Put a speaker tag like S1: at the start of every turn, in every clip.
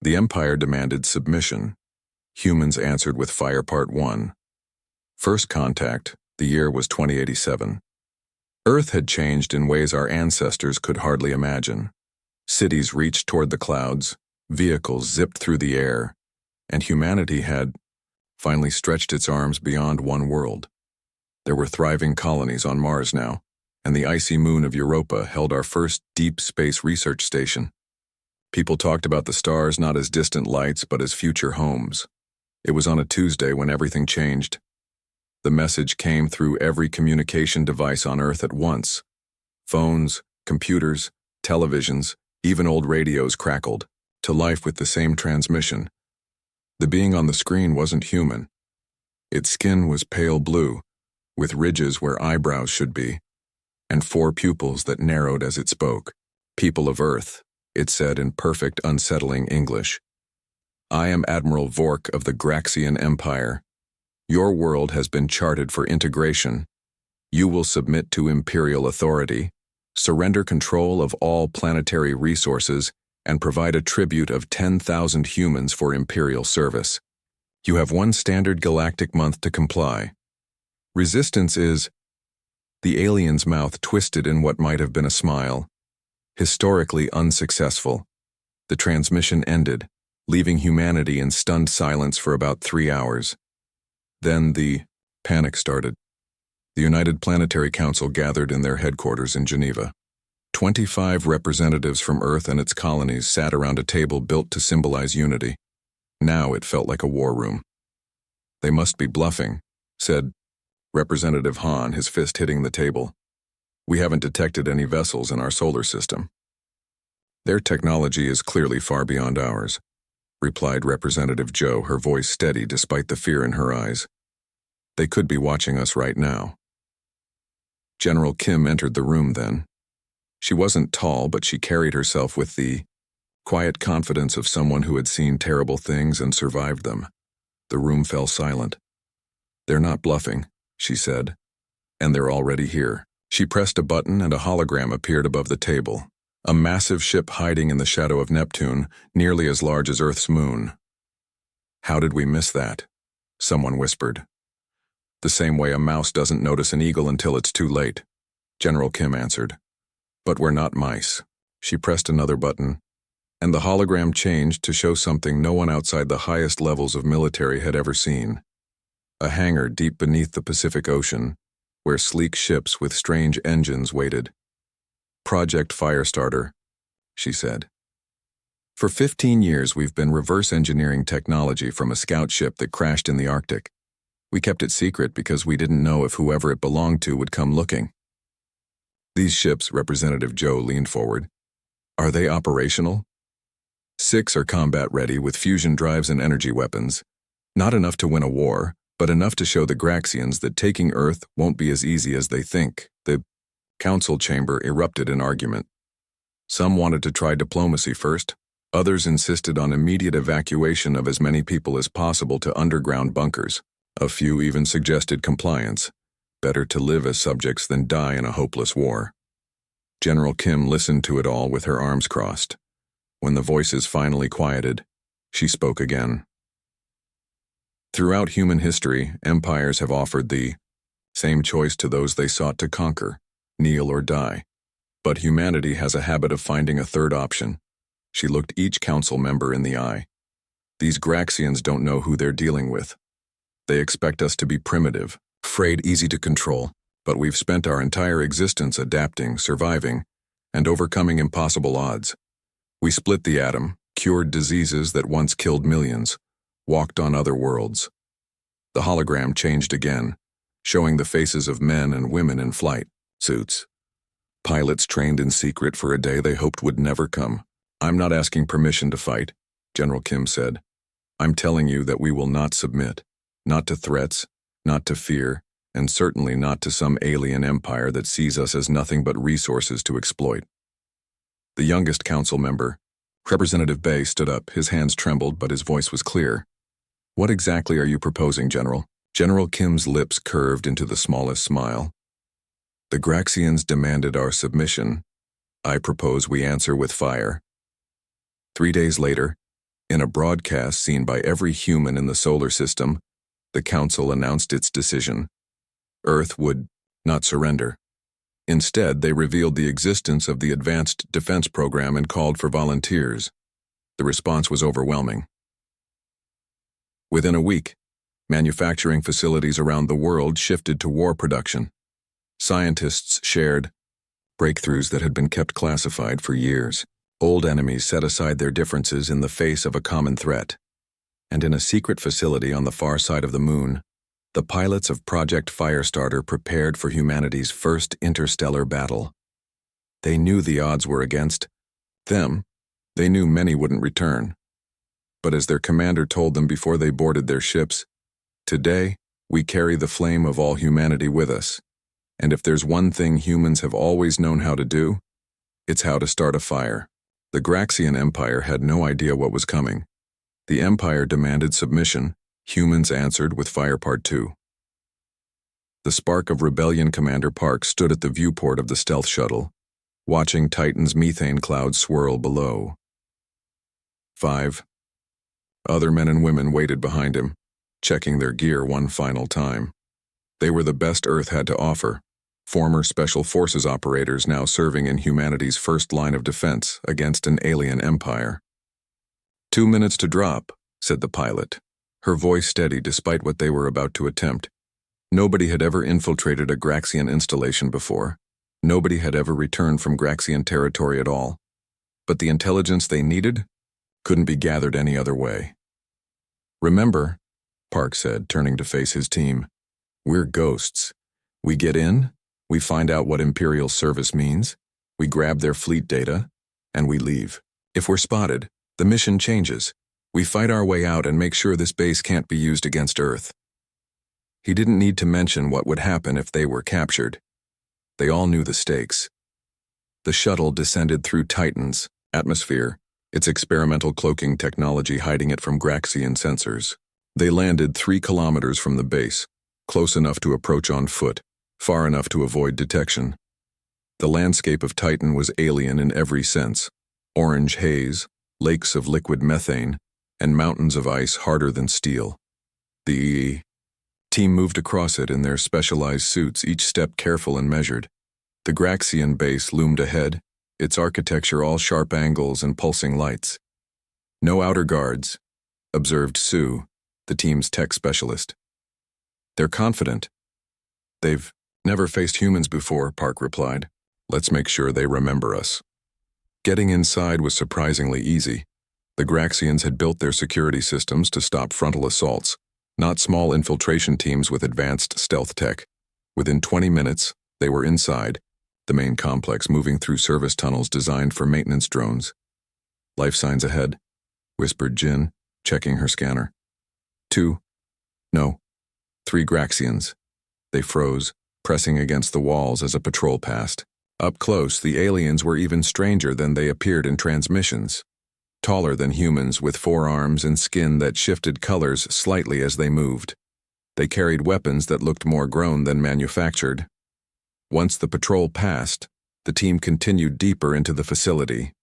S1: The Empire demanded submission. Humans answered with Fire Part 1. First contact, the year was 2087. Earth had changed in ways our ancestors could hardly imagine. Cities reached toward the clouds, vehicles zipped through the air, and humanity had finally stretched its arms beyond one world. There were thriving colonies on Mars now, and the icy moon of Europa held our first deep space research station. People talked about the stars not as distant lights but as future homes. It was on a Tuesday when everything changed. The message came through every communication device on Earth at once. Phones, computers, televisions, even old radios crackled, to life with the same transmission. The being on the screen wasn't human. Its skin was pale blue, with ridges where eyebrows should be, and 4 pupils that narrowed as it spoke. "People of Earth," it said in perfect, unsettling English. "I am Admiral Vork of the Graxian Empire. Your world has been charted for integration. You will submit to imperial authority, surrender control of all planetary resources, and provide a tribute of 10,000 humans for imperial service. You have 1 standard galactic month to comply. Resistance is—" The alien's mouth twisted in what might have been a smile. "Historically unsuccessful." The transmission ended, leaving humanity in stunned silence for about 3 hours. Then the panic started. The United Planetary Council gathered in their headquarters in Geneva. 25 representatives from Earth and its colonies sat around a table built to symbolize unity. Now it felt like a war room. "They must be bluffing," said Representative Hahn, his fist hitting the table. "We haven't detected any vessels in our solar system." "Their technology is clearly far beyond ours," replied Representative Joe, her voice steady despite the fear in her eyes. "They could be watching us right now." General Kim entered the room then. She wasn't tall, but she carried herself with the quiet confidence of someone who had seen terrible things and survived them. The room fell silent. "They're not bluffing," she said, "and they're already here." She pressed a button and a hologram appeared above the table. A massive ship hiding in the shadow of Neptune, nearly as large as Earth's moon. "How did we miss that?" someone whispered. "The same way a mouse doesn't notice an eagle until it's too late," General Kim answered. "But we're not mice." She pressed another button, and the hologram changed to show something no one outside the highest levels of military had ever seen. A hangar deep beneath the Pacific Ocean, where sleek ships with strange engines waited. "Project Firestarter," she said. "For 15 years we've been reverse engineering technology from a scout ship that crashed in the Arctic. We kept it secret because we didn't know if whoever it belonged to would come looking." "These ships," Representative Joe leaned forward, "are they operational?" 6 are combat ready with fusion drives and energy weapons. Not enough to win a war, but enough to show the Graxians that taking Earth won't be as easy as they think. The council chamber erupted in argument. Some wanted to try diplomacy first. Others insisted on immediate evacuation of as many people as possible to underground bunkers. A few even suggested compliance. Better to live as subjects than die in a hopeless war. General Kim listened to it all with her arms crossed. When the voices finally quieted, she spoke again. "Throughout human history, empires have offered the same choice to those they sought to conquer, kneel or die. But humanity has a habit of finding a third option." She looked each council member in the eye. "These Graxians don't know who they're dealing with. They expect us to be primitive, afraid, easy to control, but we've spent our entire existence adapting, surviving, and overcoming impossible odds. We split the atom, cured diseases that once killed millions, walked on other worlds." The hologram changed again, showing the faces of men and women in flight suits. Pilots trained in secret for a day they hoped would never come. "I'm not asking permission to fight," General Kim said. "I'm telling you that we will not submit. Not to threats, not to fear, and certainly not to some alien empire that sees us as nothing but resources to exploit." The youngest council member, Representative Bay, stood up. His hands trembled, but his voice was clear. "What exactly are you proposing, General?" General Kim's lips curved into the smallest smile. "The Graxians demanded our submission. I propose we answer with fire." 3 days later, In a broadcast seen by every human in the solar system, the Council announced its decision. Earth would not surrender. Instead, they revealed the existence of the Advanced Defense Program and called for volunteers. The response was overwhelming. Within a week, manufacturing facilities around the world shifted to war production. Scientists shared breakthroughs that had been kept classified for years. Old enemies set aside their differences in the face of a common threat. And in a secret facility on the far side of the moon, the pilots of Project Firestarter prepared for humanity's first interstellar battle. They knew the odds were against them. They knew many wouldn't return. But as their commander told them before they boarded their ships, "Today, we carry the flame of all humanity with us. And if there's one thing humans have always known how to do, it's how to start a fire." The Graxian Empire had no idea what was coming. The Empire demanded submission. Humans answered with Fire Part 2. The spark of rebellion Commander Park stood at the viewport of the stealth shuttle, watching Titan's methane clouds swirl below. 5 other men and women waited behind him, checking their gear one final time. They were the best Earth had to offer, former Special Forces operators now serving in humanity's first line of defense against an alien empire. 2 minutes to drop, said the pilot, her voice steady despite what they were about to attempt. Nobody had ever infiltrated a Graxian installation before. Nobody had ever returned from Graxian territory at all. But the intelligence they needed couldn't be gathered any other way. "Remember," Park said, turning to face his team, "we're ghosts. We get in, we find out what Imperial service means, we grab their fleet data, and we leave. If we're spotted, the mission changes. We fight our way out and make sure this base can't be used against Earth." He didn't need to mention what would happen if they were captured. They all knew the stakes. The shuttle descended through Titan's atmosphere, its experimental cloaking technology hiding it from Graxian sensors. They landed 3 kilometers from the base, close enough to approach on foot, far enough to avoid detection. The landscape of Titan was alien in every sense: orange haze, lakes of liquid methane, and mountains of ice harder than steel. The team moved across it in their specialized suits, each step careful and measured. The Graxian base loomed ahead, its architecture all sharp angles and pulsing lights. "No outer guards," observed Sue, the team's tech specialist. "They're confident." "They've never faced humans before," Park replied. "Let's make sure they remember us." Getting inside was surprisingly easy. The Graxians had built their security systems to stop frontal assaults, not small infiltration teams with advanced stealth tech. Within 20 minutes, they were inside, the main complex moving through service tunnels designed for maintenance drones. "Life signs ahead," whispered Jin, checking her scanner. 2. No. 3 Graxians. They froze, pressing against the walls as a patrol passed. Up close, the aliens were even stranger than they appeared in transmissions. Taller than humans, with forearms and skin that shifted colors slightly as they moved. They carried weapons that looked more grown than manufactured. Once the patrol passed, the team continued deeper into the facility.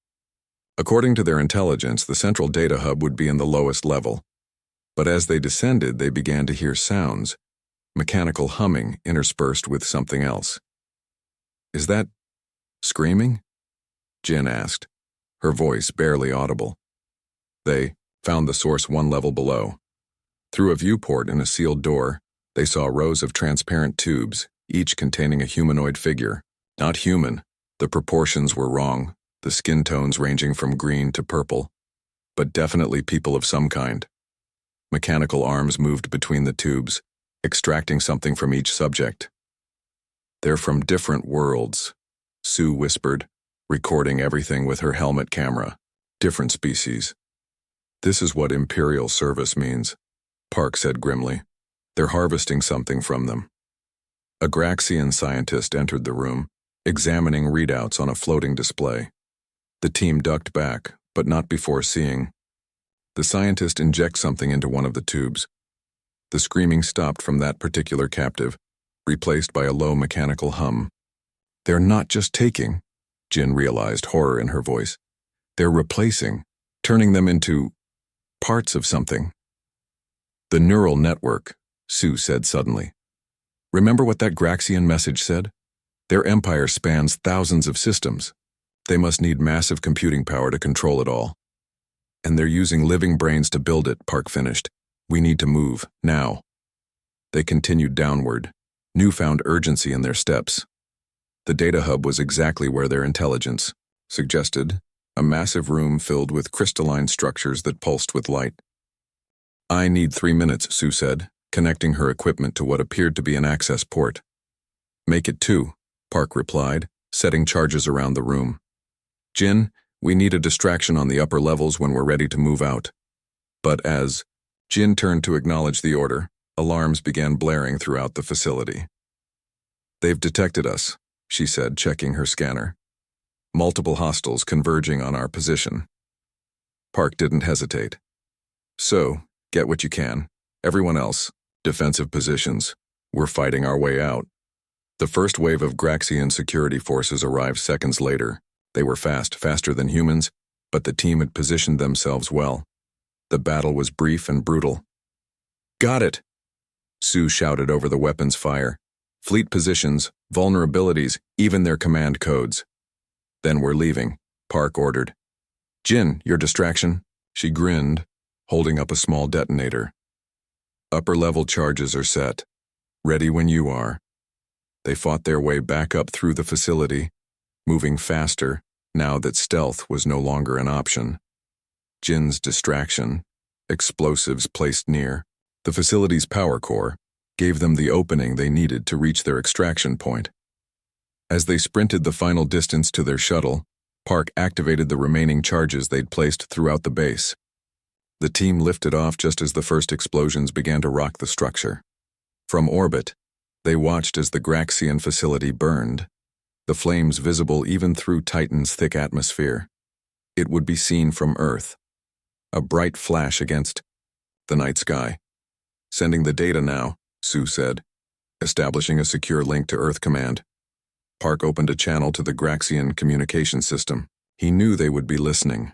S1: According to their intelligence, the central data hub would be in the lowest level. But as they descended, they began to hear sounds, mechanical humming interspersed with something else. "Is that screaming?" Jin asked, her voice barely audible. They found the source 1 level below. Through a viewport in a sealed door, they saw rows of transparent tubes, each containing a humanoid figure. Not human. The proportions were wrong, the skin tones ranging from green to purple. But definitely people of some kind. Mechanical arms moved between the tubes, extracting something from each subject. "They're from different worlds," Sue whispered, recording everything with her helmet camera. "Different species." "This is what Imperial service means," Park said grimly. "They're harvesting something from them." A Graxian scientist entered the room, examining readouts on a floating display. The team ducked back, but not before seeing. The scientist injects something into one of the tubes. The screaming stopped from that particular captive, replaced by a low mechanical hum. "They're not just taking," Jin realized, horror in her voice. "They're replacing, turning them into parts of something. The neural network, Sue said suddenly. Remember what that Graxian message said? Their empire spans thousands of systems. They must need massive computing power to control it all. And they're using living brains to build it, Park finished. We need to move, now. They continued downward, newfound urgency in their steps. The data hub was exactly where their intelligence suggested, a massive room filled with crystalline structures that pulsed with light. I need 3 minutes, Sue said, connecting her equipment to what appeared to be an access port. Make it 2, Park replied, setting charges around the room. Jin, we need a distraction on the upper levels when we're ready to move out. But as Jin turned to acknowledge the order, alarms began blaring throughout the facility. They've detected us, she said, checking her scanner. Multiple hostiles converging on our position. Park didn't hesitate. So, get what you can. Everyone else, defensive positions. We're fighting our way out. The first wave of Graxian security forces arrived seconds later. They were faster than humans, but the team had positioned themselves well. The battle was brief and brutal. Got it! Sue shouted over the weapons fire. Fleet positions, vulnerabilities, even their command codes. Then we're leaving, Park ordered. Jin, your distraction? She grinned, holding up a small detonator. Upper-level charges are set. Ready when you are. They fought their way back up through the facility, moving faster now that stealth was no longer an option. Jin's distraction, explosives placed near the facility's power core, gave them the opening they needed to reach their extraction point. As they sprinted the final distance to their shuttle, Park activated the remaining charges they'd placed throughout the base. The team lifted off just as the first explosions began to rock the structure. From orbit, they watched as the Graxian facility burned, the flames visible even through Titan's thick atmosphere. It would be seen from Earth. A bright flash against the night sky. Sending the data now, Sue said, establishing a secure link to Earth Command. Park opened a channel to the Graxian communication system. He knew they would be listening.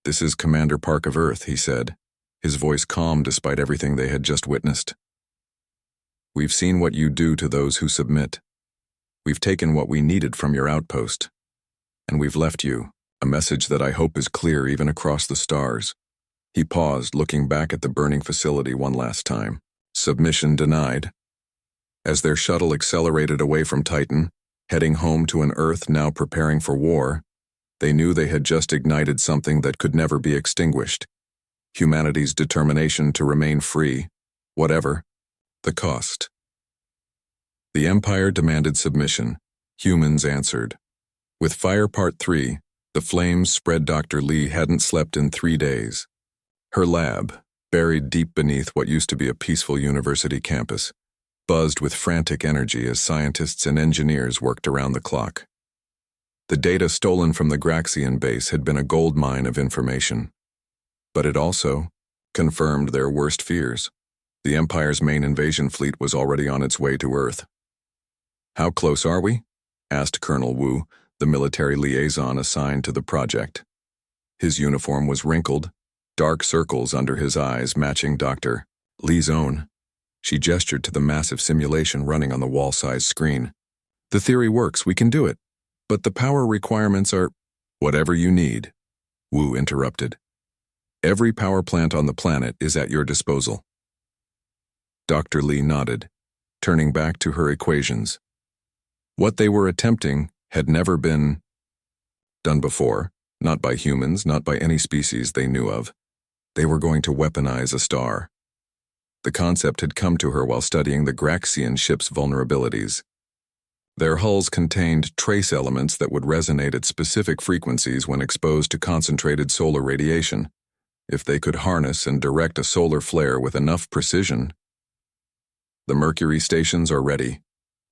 S1: This is Commander Park of Earth, he said, his voice calm despite everything they had just witnessed. We've seen what you do to those who submit. We've taken what we needed from your outpost. And we've left you, a message that I hope is clear even across the stars. He paused, looking back at the burning facility one last time. Submission denied. As their shuttle accelerated away from Titan, heading home to an Earth now preparing for war, they knew they had just ignited something that could never be extinguished. Humanity's determination to remain free, whatever the cost. The Empire demanded submission. Humans answered. With Fire Part 3, the flames spread. Dr. Lee hadn't slept in 3 days. Her lab, buried deep beneath what used to be a peaceful university campus, buzzed with frantic energy as scientists and engineers worked around the clock. The data stolen from the Graxian base had been a gold mine of information. But it also confirmed their worst fears. The Empire's main invasion fleet was already on its way to Earth. How close are we? Asked Colonel Wu, the military liaison assigned to the project. His uniform was wrinkled, dark circles under his eyes matching Dr. Lee's own. She gestured to the massive simulation running on the wall-sized screen. The theory works, we can do it. But the power requirements are whatever you need, Wu interrupted. Every power plant on the planet is at your disposal. Dr. Lee nodded, turning back to her equations. What they were attempting had never been done before, not by humans, not by any species they knew of. They were going to weaponize a star. The concept had come to her while studying the Graxian ship's vulnerabilities. Their hulls contained trace elements that would resonate at specific frequencies when exposed to concentrated solar radiation. If they could harness and direct a solar flare with enough precision. The Mercury stations are ready,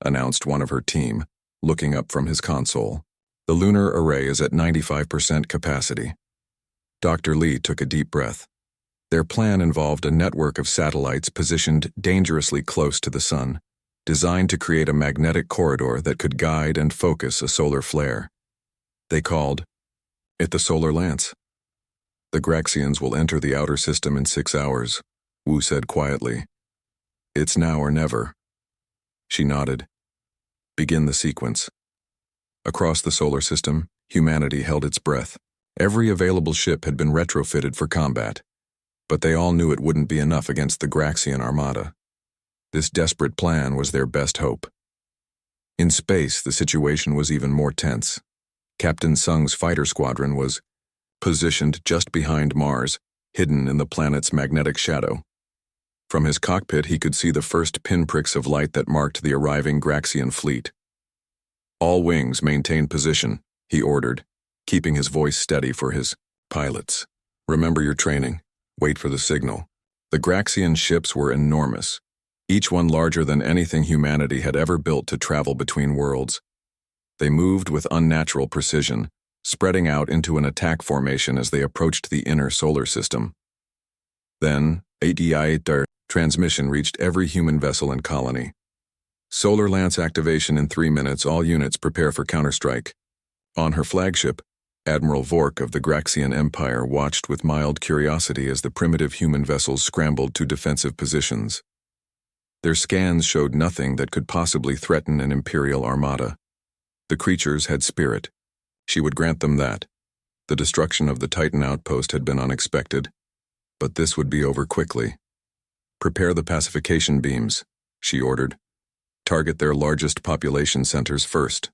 S1: announced one of her team, looking up from his console. The lunar array is at 95% capacity. Dr. Lee took a deep breath. Their plan involved a network of satellites positioned dangerously close to the sun, designed to create a magnetic corridor that could guide and focus a solar flare. They called it the solar lance. The Graxians will enter the outer system in 6 hours, Wu said quietly. It's now or never. She nodded. Begin the sequence. Across the solar system, humanity held its breath. Every available ship had been retrofitted for combat, but they all knew it wouldn't be enough against the Graxian armada. This desperate plan was their best hope. In space, the situation was even more tense. Captain Sung's fighter squadron was positioned just behind Mars, hidden in the planet's magnetic shadow. From his cockpit, he could see the first pinpricks of light that marked the arriving Graxian fleet. All wings maintain position, he ordered, keeping his voice steady for his pilots. Remember your training. Wait for the signal. The Graxian ships were enormous, each one larger than anything humanity had ever built to travel between worlds. They moved with unnatural precision, spreading out into an attack formation as they approached the inner solar system. Then, ADI transmission reached every human vessel and colony. Solar Lance activation in 3 minutes. All units prepare for counterstrike. On her flagship, Admiral Vork of the Graxian Empire watched with mild curiosity as the primitive human vessels scrambled to defensive positions. Their scans showed nothing that could possibly threaten an Imperial armada. The creatures had spirit. She would grant them that. The destruction of the Titan outpost had been unexpected, but this would be over quickly. Prepare the pacification beams, she ordered. Target their largest population centers first.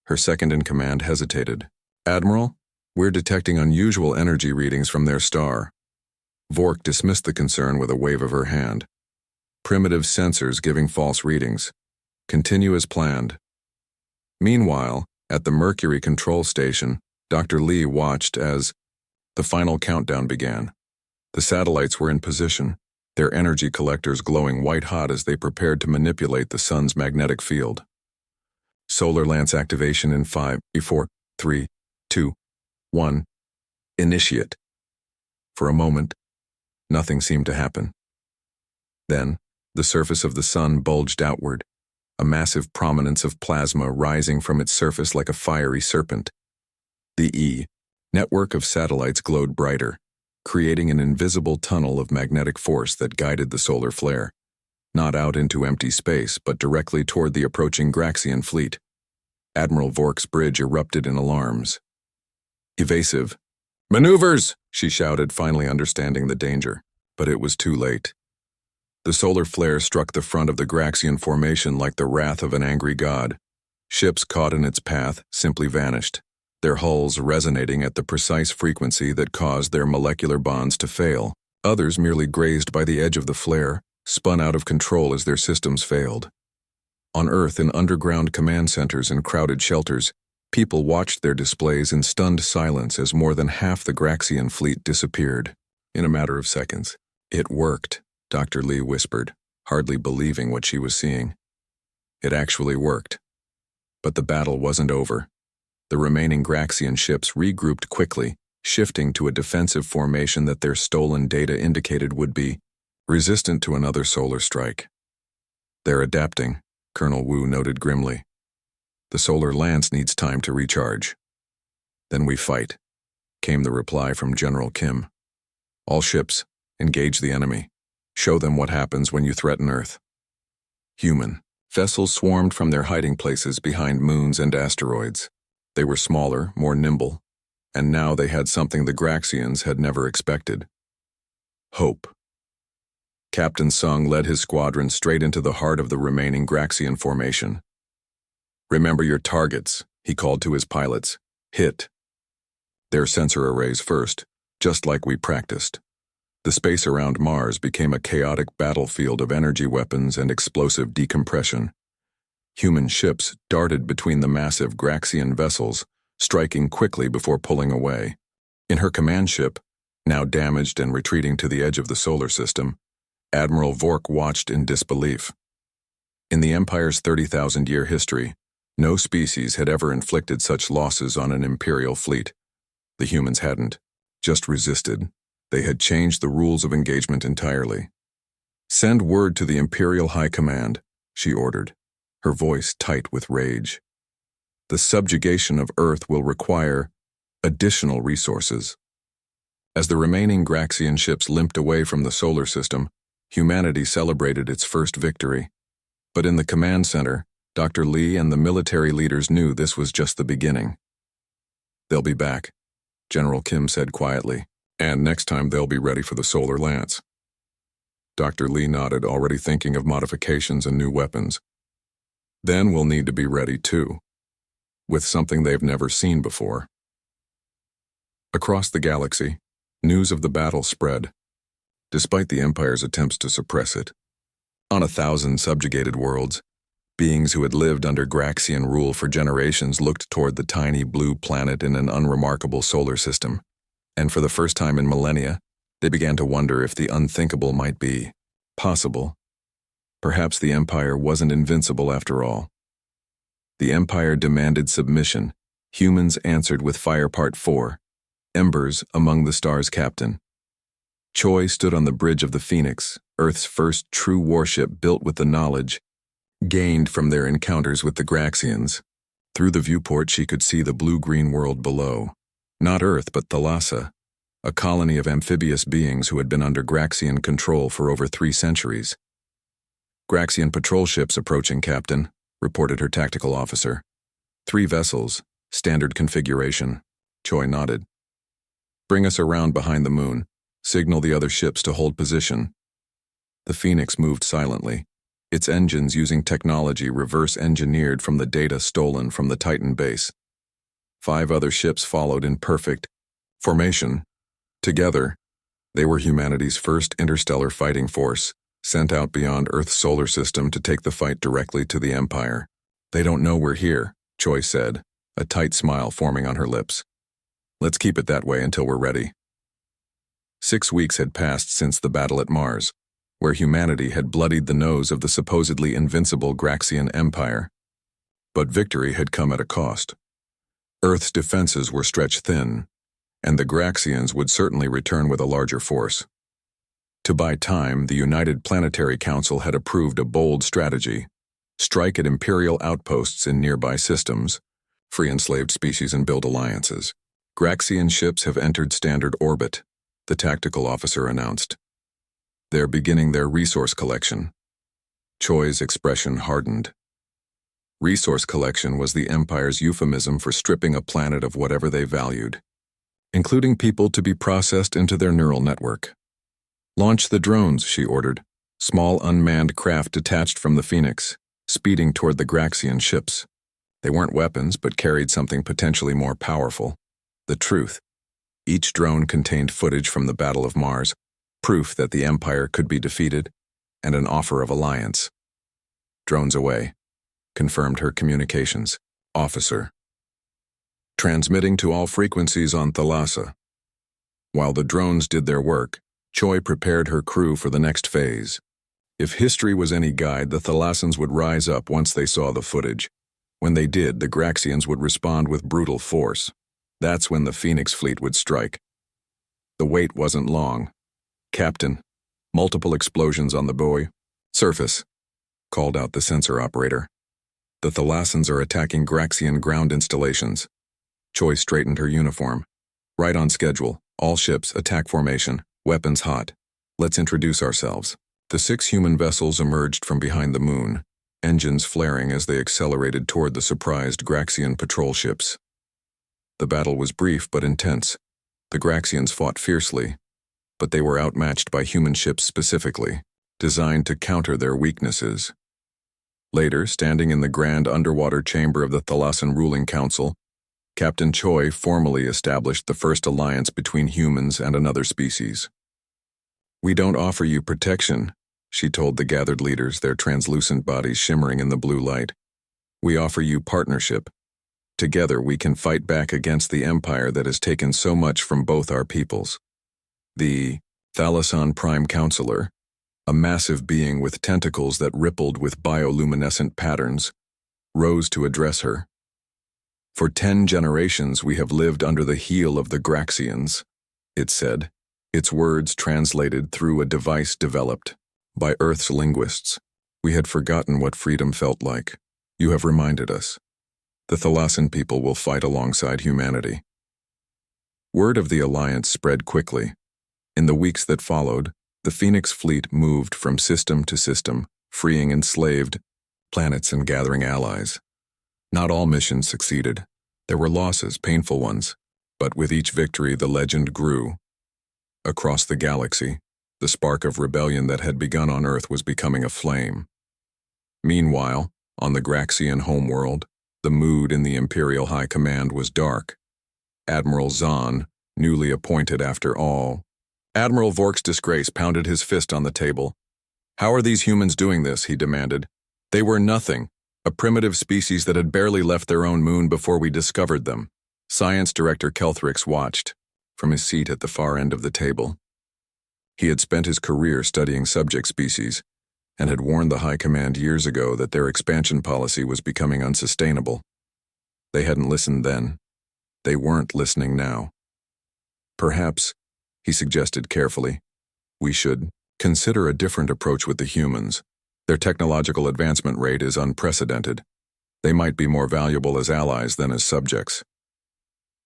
S1: Her second-in-command hesitated. Admiral, we're detecting unusual energy readings from their star. Vork dismissed the concern with a wave of her hand. Primitive sensors giving false readings. Continue as planned. Meanwhile, at the Mercury control station, Dr. Lee watched as the final countdown began. The satellites were in position, their energy collectors glowing white-hot as they prepared to manipulate the sun's magnetic field. Solar Lance activation in 5, 4, 3, 2, 1. Initiate. For a moment, nothing seemed to happen. Then, the surface of the sun bulged outward, a massive prominence of plasma rising from its surface like a fiery serpent. The network of satellites glowed brighter, creating an invisible tunnel of magnetic force that guided the solar flare, not out into empty space, but directly toward the approaching Graxian fleet. Admiral Vork's bridge erupted in alarms. Evasive. Maneuvers! She shouted, finally understanding the danger, but it was too late. The solar flare struck the front of the Graxian formation like the wrath of an angry god. Ships caught in its path simply vanished, their hulls resonating at the precise frequency that caused their molecular bonds to fail. Others, merely grazed by the edge of the flare, spun out of control as their systems failed. On Earth, in underground command centers and crowded shelters, people watched their displays in stunned silence as more than half the Graxian fleet disappeared. In a matter of seconds. It worked, Dr. Lee whispered, hardly believing what she was seeing. It actually worked. But the battle wasn't over. The remaining Graxian ships regrouped quickly, shifting to a defensive formation that their stolen data indicated would be resistant to another solar strike. They're adapting, Colonel Wu noted grimly. The Solar Lance needs time to recharge. Then we fight, came the reply from General Kim. All ships, engage the enemy. Show them what happens when you threaten Earth. Human vessels swarmed from their hiding places behind moons and asteroids. They were smaller, more nimble, and now they had something the Graxians had never expected. Hope. Captain Sung led his squadron straight into the heart of the remaining Graxian formation. Remember your targets, he called to his pilots. Hit. Their sensor arrays first, just like we practiced. The space around Mars became a chaotic battlefield of energy weapons and explosive decompression. Human ships darted between the massive Graxian vessels, striking quickly before pulling away. In her command ship, now damaged and retreating to the edge of the solar system, Admiral Vork watched in disbelief. In the Empire's 30,000-year history, no species had ever inflicted such losses on an Imperial fleet. The humans hadn't, just resisted. They had changed the rules of engagement entirely. Send word to the Imperial High Command, she ordered, her voice tight with rage. The subjugation of Earth will require additional resources. As the remaining Graxian ships limped away from the solar system, humanity celebrated its first victory. But in the command center, Dr. Lee and the military leaders knew this was just the beginning. "They'll be back," General Kim said quietly, "and next time they'll be ready for the solar lance." Dr. Lee nodded, already thinking of modifications and new weapons. "Then we'll need to be ready too, with something they've never seen before." Across the galaxy, news of the battle spread, despite the Empire's attempts to suppress it. On 1,000 subjugated worlds, beings who had lived under Graxian rule for generations looked toward the tiny blue planet in an unremarkable solar system, and for the first time in millennia, they began to wonder if the unthinkable might be possible. Perhaps the Empire wasn't invincible after all. The Empire demanded submission. Humans answered with Fire Part 4, Embers Among the Stars Captain. Choi stood on the bridge of the Phoenix, Earth's first true warship built with the knowledge gained from their encounters with the Graxians. Through the viewport she could see the blue-green world below. Not Earth, but Thalassa, a colony of amphibious beings who had been under Graxian control for over 3 centuries. "Graxian patrol ships approaching, Captain," reported her tactical officer. 3 vessels, standard configuration. Choi nodded. "Bring us around behind the moon. Signal the other ships to hold position." The Phoenix moved silently, its engines using technology reverse-engineered from the data stolen from the Titan base. 5 other ships followed in perfect formation. Together, they were humanity's first interstellar fighting force, sent out beyond Earth's solar system to take the fight directly to the Empire. "They don't know we're here," Choi said, a tight smile forming on her lips. "Let's keep it that way until we're ready." 6 weeks had passed since the battle at Mars, where humanity had bloodied the nose of the supposedly invincible Graxian Empire. But victory had come at a cost. Earth's defenses were stretched thin, and the Graxians would certainly return with a larger force. To buy time, the United Planetary Council had approved a bold strategy: strike at Imperial outposts in nearby systems, free enslaved species and build alliances. "Graxian ships have entered standard orbit," the tactical officer announced. "They're beginning their resource collection." Choi's expression hardened. Resource collection was the Empire's euphemism for stripping a planet of whatever they valued, including people to be processed into their neural network. "Launch the drones," she ordered. Small unmanned craft detached from the Phoenix, speeding toward the Graxian ships. They weren't weapons, but carried something potentially more powerful: the truth. Each drone contained footage from the Battle of Mars, proof that the Empire could be defeated, and an offer of alliance. "Drones away," confirmed her communications officer. "Transmitting to all frequencies on Thalassa." While the drones did their work, Choi prepared her crew for the next phase. If history was any guide, the Thalassans would rise up once they saw the footage. When they did, the Graxians would respond with brutal force. That's when the Phoenix fleet would strike. The wait wasn't long. "Captain, multiple explosions on the buoy." "Surface," called out the sensor operator. "The Thalassans are attacking Graxian ground installations." Choi straightened her uniform. "Right on schedule. All ships, attack formation. Weapons hot. Let's introduce ourselves." The 6 human vessels emerged from behind the moon, engines flaring as they accelerated toward the surprised Graxian patrol ships. The battle was brief but intense. The Graxians fought fiercely, but they were outmatched by human ships specifically, designed to counter their weaknesses. Later, standing in the grand underwater chamber of the Thalassan ruling council, Captain Choi formally established the first alliance between humans and another species. "We don't offer you protection," she told the gathered leaders, their translucent bodies shimmering in the blue light. "We offer you partnership. Together we can fight back against the Empire that has taken so much from both our peoples." The Thalassan Prime Counselor, a massive being with tentacles that rippled with bioluminescent patterns, rose to address her. "For 10 generations we have lived under the heel of the Graxians," it said, its words translated through a device developed by Earth's linguists. "We had forgotten what freedom felt like. You have reminded us. The Thalassan people will fight alongside humanity." Word of the alliance spread quickly. In the weeks that followed, the Phoenix fleet moved from system to system, freeing enslaved planets and gathering allies. Not all missions succeeded. There were losses, painful ones, but with each victory the legend grew. Across the galaxy, the spark of rebellion that had begun on Earth was becoming a flame. Meanwhile, on the Graxian homeworld, the mood in the Imperial High Command was dark. Admiral Zahn, newly appointed after all. Admiral Vork's disgrace pounded his fist on the table. "How are these humans doing this?" he demanded. "They were nothing, a primitive species that had barely left their own moon before we discovered them." Science Director Kelthrix watched, from his seat at the far end of the table. He had spent his career studying subject species, and had warned the High Command years ago that their expansion policy was becoming unsustainable. They hadn't listened then. They weren't listening now. "Perhaps," he suggested carefully, "we should consider a different approach with the humans. Their technological advancement rate is unprecedented. They might be more valuable as allies than as subjects."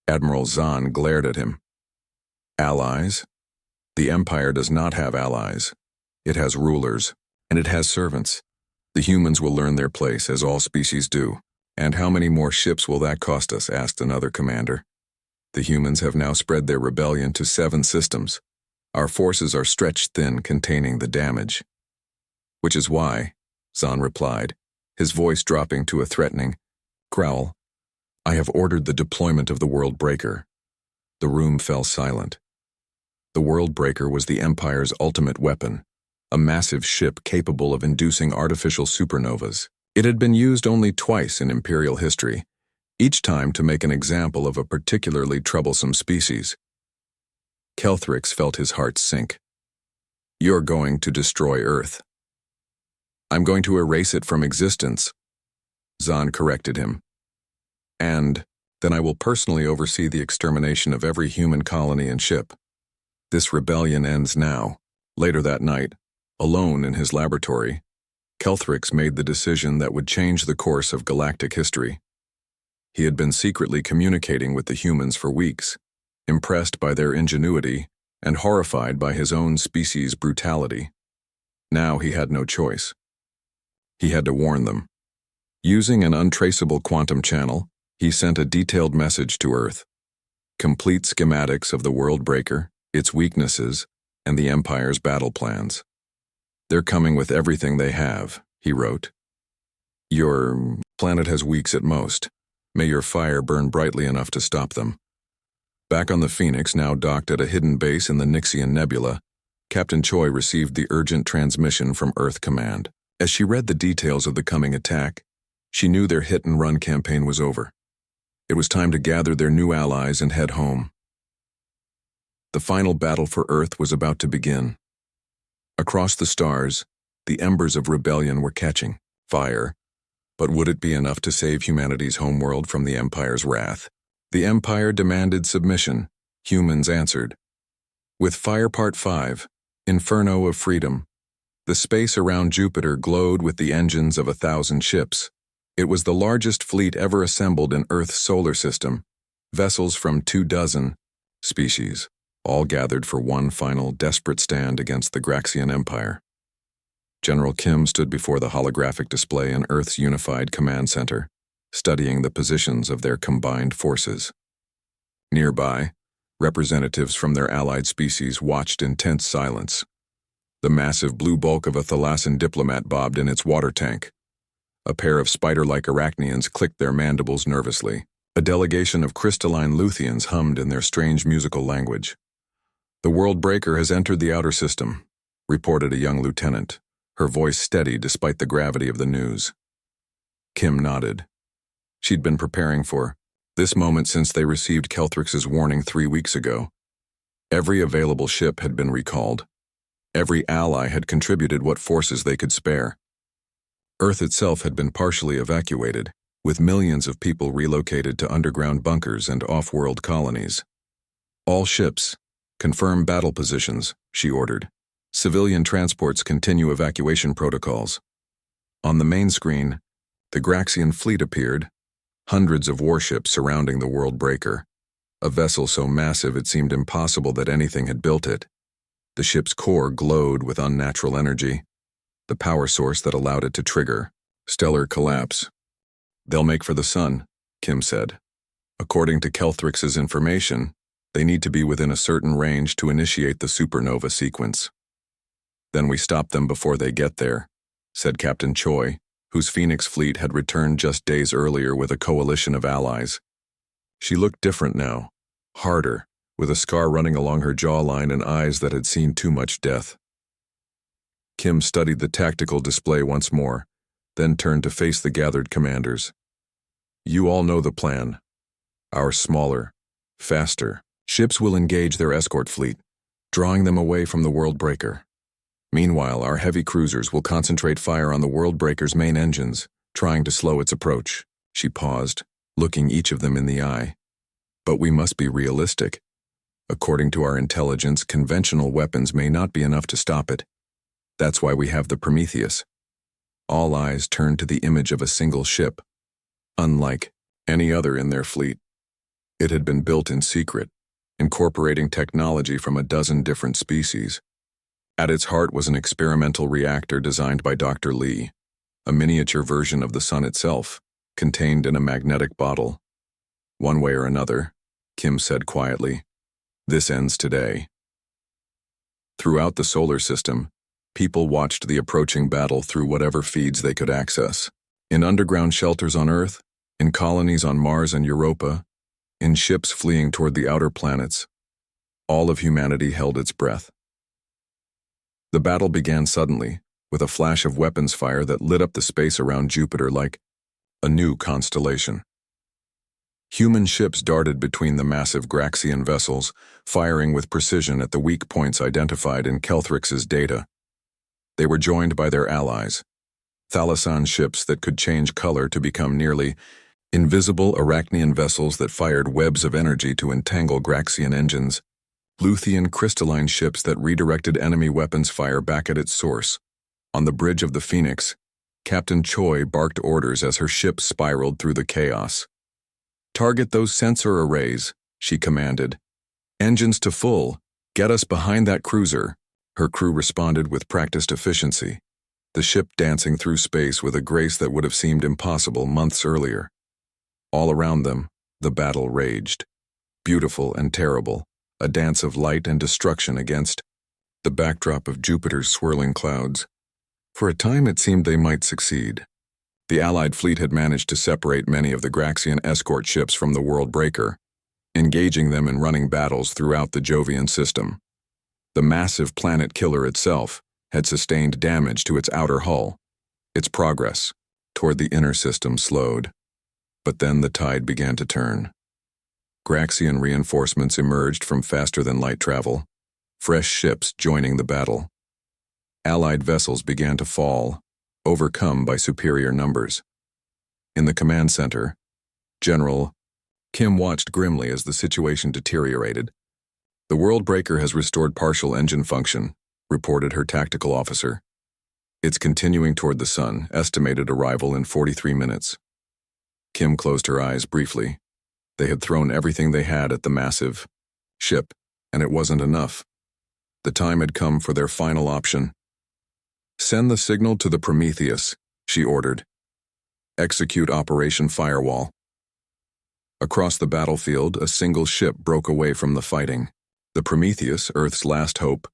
S1: Admiral Zahn glared at him. "Allies? The Empire does not have allies. It has rulers, and it has servants. The humans will learn their place, as all species do." "And how many more ships will that cost us?" asked another commander. "The humans have now spread their rebellion to 7 systems. Our forces are stretched thin, containing the damage." "Which is why," Zahn replied, his voice dropping to a threatening growl, "I have ordered the deployment of the World Breaker." The room fell silent. The World Breaker was the Empire's ultimate weapon, a massive ship capable of inducing artificial supernovas. It had been used only twice in Imperial history, each time to make an example of a particularly troublesome species. Kelthrix felt his heart sink. "You're going to destroy Earth." "I'm going to erase it from existence," Zahn corrected him. "And then I will personally oversee the extermination of every human colony and ship. This rebellion ends now." Later that night, alone in his laboratory, Kelthrix made the decision that would change the course of galactic history. He had been secretly communicating with the humans for weeks, impressed by their ingenuity and horrified by his own species' brutality. Now he had no choice. He had to warn them. Using an untraceable quantum channel, he sent a detailed message to Earth. Complete schematics of the World Breaker, its weaknesses, and the Empire's battle plans. "They're coming with everything they have," he wrote. "Your planet has weeks at most. May your fire burn brightly enough to stop them." Back on the Phoenix, now docked at a hidden base in the Nixian Nebula, Captain Choi received the urgent transmission from Earth Command. As she read the details of the coming attack, she knew their hit-and-run campaign was over. It was time to gather their new allies and head home. The final battle for Earth was about to begin. Across the stars, the embers of rebellion were catching fire, but would it be enough to save humanity's homeworld from the Empire's wrath? The Empire demanded submission. Humans answered. With Fire Part 5, Inferno of Freedom, the space around Jupiter glowed with the engines of 1,000 ships. It was the largest fleet ever assembled in Earth's solar system, vessels from 24 species, all gathered for one final desperate stand against the Graxian Empire. General Kim stood before the holographic display in Earth's unified command center, studying the positions of their combined forces. Nearby, representatives from their allied species watched in tense silence. The massive blue bulk of a Thalassan diplomat bobbed in its water tank. A pair of spider-like arachnians clicked their mandibles nervously. A delegation of crystalline Luthians hummed in their strange musical language. "The World Breaker has entered the outer system," reported a young lieutenant, her voice steady despite the gravity of the news. Kim nodded. She'd been preparing for this moment since they received Kelthrix's warning 3 weeks ago. Every available ship had been recalled. Every ally had contributed what forces they could spare. Earth itself had been partially evacuated, with millions of people relocated to underground bunkers and off-world colonies. "All ships, confirm battle positions," she ordered. "Civilian transports continue evacuation protocols." On the main screen, the Graxian fleet appeared, hundreds of warships surrounding the World Breaker. a vessel so massive it seemed impossible that anything had built it. The ship's core glowed with unnatural energy, the power source that allowed it to trigger stellar collapse. "They'll make for the sun," Kim said. "According to Kelthrix's information, they need to be within a certain range to initiate the supernova sequence." "Then we stop them before they get there," said Captain Choi, whose Phoenix fleet had returned just days earlier with a coalition of allies. She looked different now, harder, with a scar running along her jawline and eyes that had seen too much death. Kim studied the tactical display once more, then turned to face the gathered commanders. "You all know the plan. Our smaller, faster ships will engage their escort fleet, drawing them away from the World Breaker. Meanwhile, our heavy cruisers will concentrate fire on the World Breaker's main engines, trying to slow its approach." She paused, looking each of them in the eye. "But we must be realistic. According to our intelligence, conventional weapons may not be enough to stop it. That's why we have the Prometheus." All eyes turned to the image of a single ship, unlike any other in their fleet. It had been built in secret, incorporating technology from a dozen different species. At its heart was an experimental reactor designed by Dr. Lee, a miniature version of the sun itself, contained in a magnetic bottle. "One way or another," Kim said quietly, "this ends today." Throughout the solar system, people watched the approaching battle through whatever feeds they could access. In underground shelters on Earth, in colonies on Mars and Europa, in ships fleeing toward the outer planets, all of humanity held its breath. The battle began suddenly, with a flash of weapons fire that lit up the space around Jupiter like a new constellation. Human ships darted between the massive Graxian vessels, firing with precision at the weak points identified in Kelthrix's data. They were joined by their allies, Thalasan ships that could change color to become nearly invisible Arachnean vessels that fired webs of energy to entangle Graxian engines, Luthian crystalline ships that redirected enemy weapons fire back at its source. On the bridge of the Phoenix, Captain Choi barked orders as her ship spiraled through the chaos. "Target those sensor arrays," she commanded. "Engines to full. Get us behind that cruiser." Her crew responded with practiced efficiency, the ship dancing through space with a grace that would have seemed impossible months earlier. All around them, the battle raged. Beautiful and terrible, a dance of light and destruction against the backdrop of Jupiter's swirling clouds. For a time it seemed they might succeed. The Allied fleet had managed to separate many of the Graxian escort ships from the World Breaker, engaging them in running battles throughout the Jovian system. The massive planet killer itself had sustained damage to its outer hull. Its progress toward the inner system slowed. But then the tide began to turn. Graxian reinforcements emerged from faster-than-light travel, fresh ships joining the battle. Allied vessels began to fall, overcome by superior numbers. In the command center, General Kim watched grimly as the situation deteriorated. "The World Breaker has restored partial engine function," reported her tactical officer. "It's continuing toward the sun, estimated arrival in 43 minutes. Kim closed her eyes briefly. They had thrown everything they had at the massive ship, and it wasn't enough. The time had come for their final option. "Send the signal to the Prometheus," she ordered. "Execute Operation Firewall." Across the battlefield, a single ship broke away from the fighting. The Prometheus, Earth's last hope,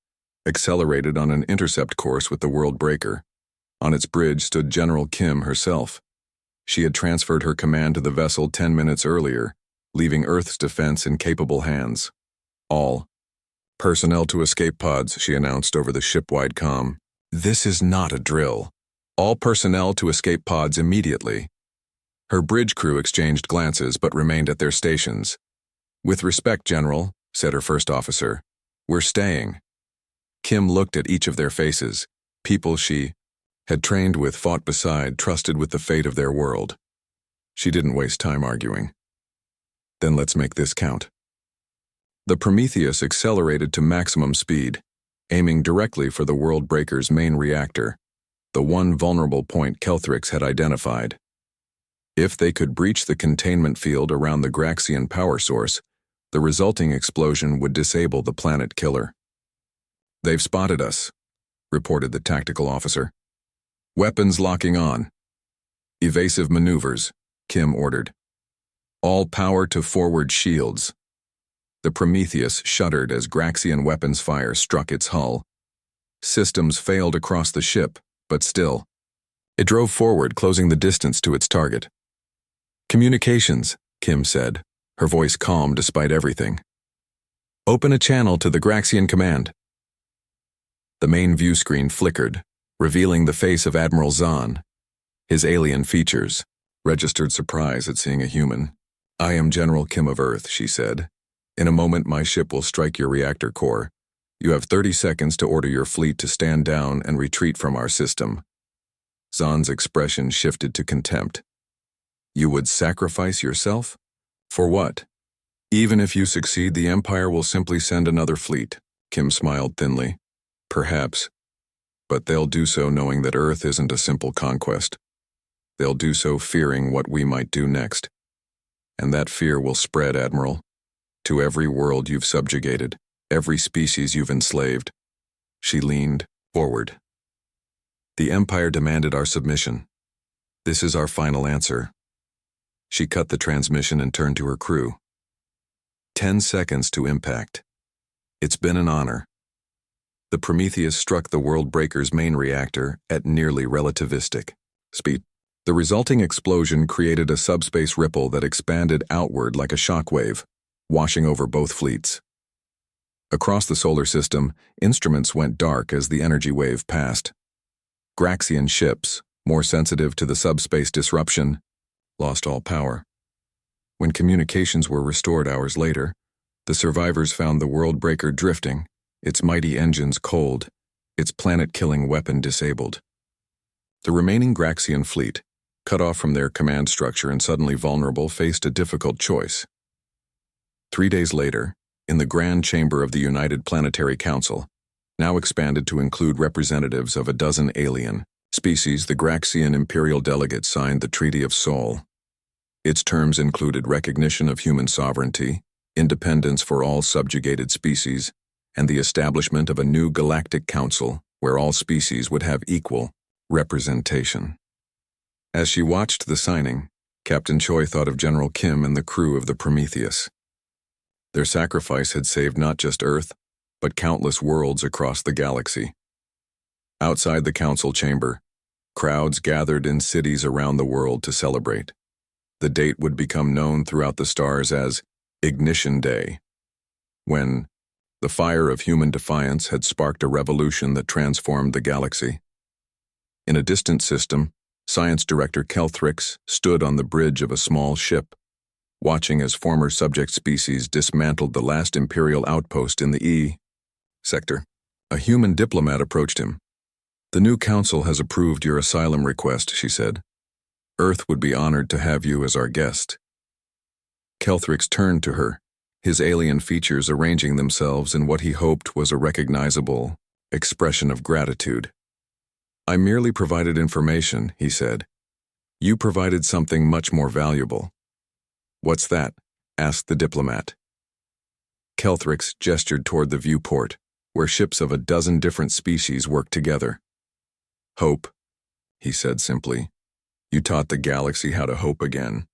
S1: accelerated on an intercept course with the World Breaker. On its bridge stood General Kim herself. She had transferred her command to the vessel 10 minutes earlier, leaving Earth's defense in capable hands. "All personnel to escape pods," she announced over the ship-wide comm. "This is not a drill. All personnel to escape pods immediately." Her bridge crew exchanged glances but remained at their stations. "With respect, General," said her first officer, "we're staying." Kim looked at each of their faces, people she had trained with, fought beside, trusted with the fate of their world. She didn't waste time arguing. "Then let's make this count." The Prometheus accelerated to maximum speed, aiming directly for the World Breaker's main reactor, the one vulnerable point Kelthrix had identified. If they could breach the containment field around the Graxian power source, The resulting explosion would disable the planet killer. "They've spotted us," reported the tactical officer. "Weapons locking on." "Evasive maneuvers," Kim ordered. "All power to forward shields." The Prometheus shuddered as Graxian weapons fire struck its hull. Systems failed across the ship, but still. It drove forward, closing the distance to its target. "Communications," Kim said, her voice calm despite everything. "Open a channel to the Graxian command." The main view screen flickered, revealing the face of Admiral Zahn. His alien features registered surprise at seeing a human. "I am General Kim of Earth," she said. "In a moment my ship will strike your reactor core. You have 30 seconds to order your fleet to stand down and retreat from our system." Zahn's expression shifted to contempt. "You would sacrifice yourself? For what?" "Even if you succeed, the Empire will simply send another fleet," Kim smiled thinly. "Perhaps. But they'll do so knowing that Earth isn't a simple conquest. They'll do so fearing what we might do next. And that fear will spread, Admiral, to every world you've subjugated, every species you've enslaved." She leaned forward. "The Empire demanded our submission. This is our final answer." She cut the transmission and turned to her crew. 10 seconds to impact. "It's been an honor." The Prometheus struck the World Breaker's main reactor at nearly relativistic speed. The resulting explosion created a subspace ripple that expanded outward like a shockwave, washing over both fleets. Across the solar system, instruments went dark as the energy wave passed. Graxian ships, more sensitive to the subspace disruption, lost all power. When communications were restored hours later, the survivors found the World Breaker drifting, its mighty engines cold, its planet-killing weapon disabled. The remaining Graxian fleet, cut off from their command structure and suddenly vulnerable, faced a difficult choice. 3 days later, in the Grand Chamber of the United Planetary Council, now expanded to include representatives of a dozen alien species, the Graxian Imperial delegates signed the Treaty of Sol. Its terms included recognition of human sovereignty, independence for all subjugated species, and the establishment of a new galactic council where all species would have equal representation. As she watched the signing, Captain Choi thought of General Kim and the crew of the Prometheus. Their sacrifice had saved not just Earth, but countless worlds across the galaxy. Outside the council chamber, crowds gathered in cities around the world to celebrate. The date would become known throughout the stars as Ignition Day, when the fire of human defiance had sparked a revolution that transformed the galaxy. In a distant system, Science Director Kelthrix stood on the bridge of a small ship, watching as former subject species dismantled the last Imperial outpost in the E sector. A human diplomat approached him. "The new council has approved your asylum request," she said. "Earth would be honored to have you as our guest." Kelthrix turned to her, his alien features arranging themselves in what he hoped was a recognizable expression of gratitude. "I merely provided information," he said. "You provided something much more valuable." "What's that?" asked the diplomat. Kelthrix gestured toward the viewport, where ships of a dozen different species worked together. "Hope," he said simply. "You taught the galaxy how to hope again."